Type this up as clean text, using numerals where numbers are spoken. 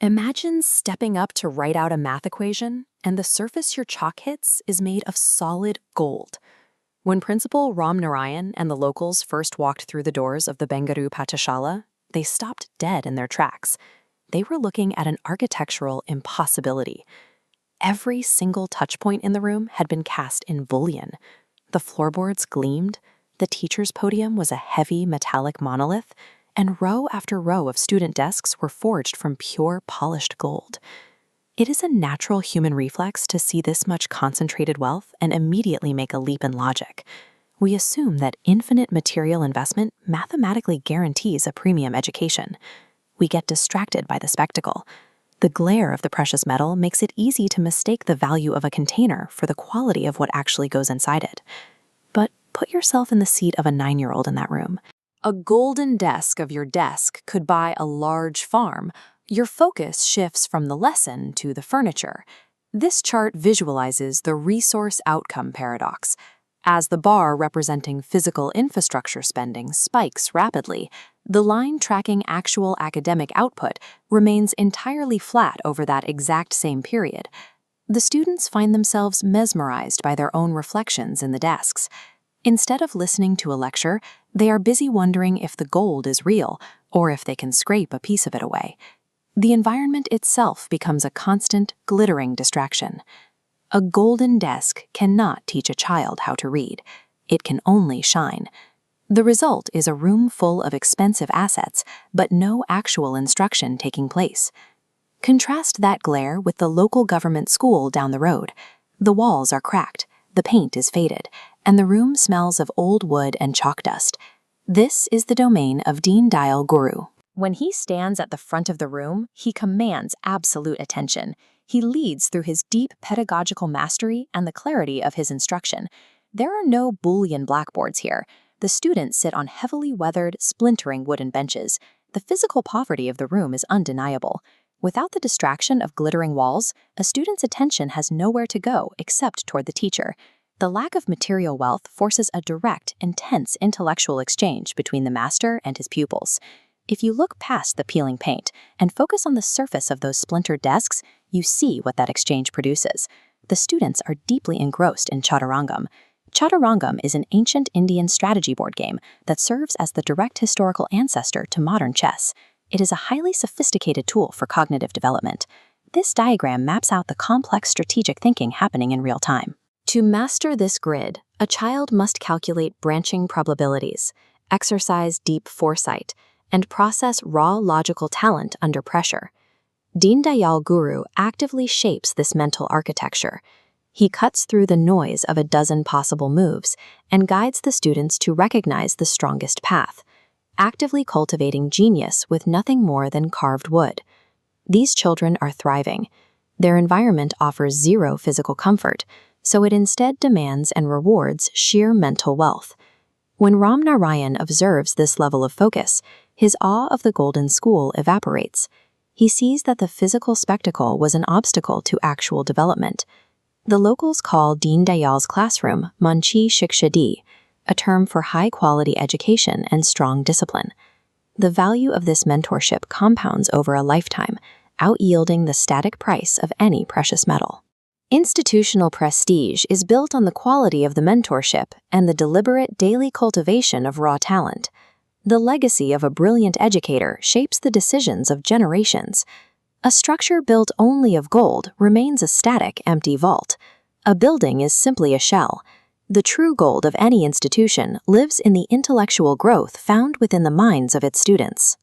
Imagine stepping up to write out a math equation, and the surface your chalk hits is made of solid gold. When Principal Ram Narayan and the locals first walked through the doors of the Bengaluru Pathshala, they stopped dead in their tracks. They were looking at an architectural impossibility. Every single touchpoint in the room had been cast in bullion. The floorboards gleamed, the teacher's podium was a heavy metallic monolith, and row after row of student desks were forged from pure polished gold. It is a natural human reflex to see this much concentrated wealth and immediately make a leap in logic. We assume that infinite material investment mathematically guarantees a premium education. We get distracted by the spectacle. The glare of the precious metal makes it easy to mistake the value of a container for the quality of what actually goes inside it. But put yourself in the seat of a 9-year-old in that room. A golden desk of your desk could buy a large farm. Your focus shifts from the lesson to the furniture. This chart visualizes the resource outcome paradox. As the bar representing physical infrastructure spending spikes rapidly, the line tracking actual academic output remains entirely flat over that exact same period. The students find themselves mesmerized by their own reflections in the desks. Instead of listening to a lecture, they are busy wondering if the gold is real or if they can scrape a piece of it away. The environment itself becomes a constant, glittering distraction. A golden desk cannot teach a child how to read. It can only shine. The result is a room full of expensive assets, but no actual instruction taking place. Contrast that glare with the local government school down the road. The walls are cracked, the paint is faded, and the room smells of old wood and chalk dust. This is the domain of Deen Dayal Guru. When he stands at the front of the room, he commands absolute attention. He leads through his deep pedagogical mastery and the clarity of his instruction. There are no Boolean blackboards here. The students sit on heavily weathered, splintering wooden benches. The physical poverty of the room is undeniable. Without the distraction of glittering walls, a student's attention has nowhere to go except toward the teacher. The lack of material wealth forces a direct, intense intellectual exchange between the master and his pupils. If you look past the peeling paint and focus on the surface of those splintered desks, you see what that exchange produces. The students are deeply engrossed in Chaturangam. Chaturangam is an ancient Indian strategy board game that serves as the direct historical ancestor to modern chess. It is a highly sophisticated tool for cognitive development. This diagram maps out the complex strategic thinking happening in real time. To master this grid, a child must calculate branching probabilities, exercise deep foresight, and process raw logical talent under pressure. Deen Dayal Guru actively shapes this mental architecture. He cuts through the noise of a dozen possible moves and guides the students to recognize the strongest path, actively cultivating genius with nothing more than carved wood. These children are thriving. Their environment offers zero physical comfort, so it instead demands and rewards sheer mental wealth. When Ram Narayan observes this level of focus, his awe of the golden school evaporates. He sees that the physical spectacle was an obstacle to actual development. The locals call Deen Dayal's classroom Manchi Shiksha Di, a term for high-quality education and strong discipline. The value of this mentorship compounds over a lifetime, out-yielding the static price of any precious metal. Institutional prestige is built on the quality of the mentorship and the deliberate daily cultivation of raw talent. The legacy of a brilliant educator shapes the decisions of generations. A structure built only of gold remains a static, empty vault. A building is simply a shell. The true gold of any institution lives in the intellectual growth found within the minds of its students.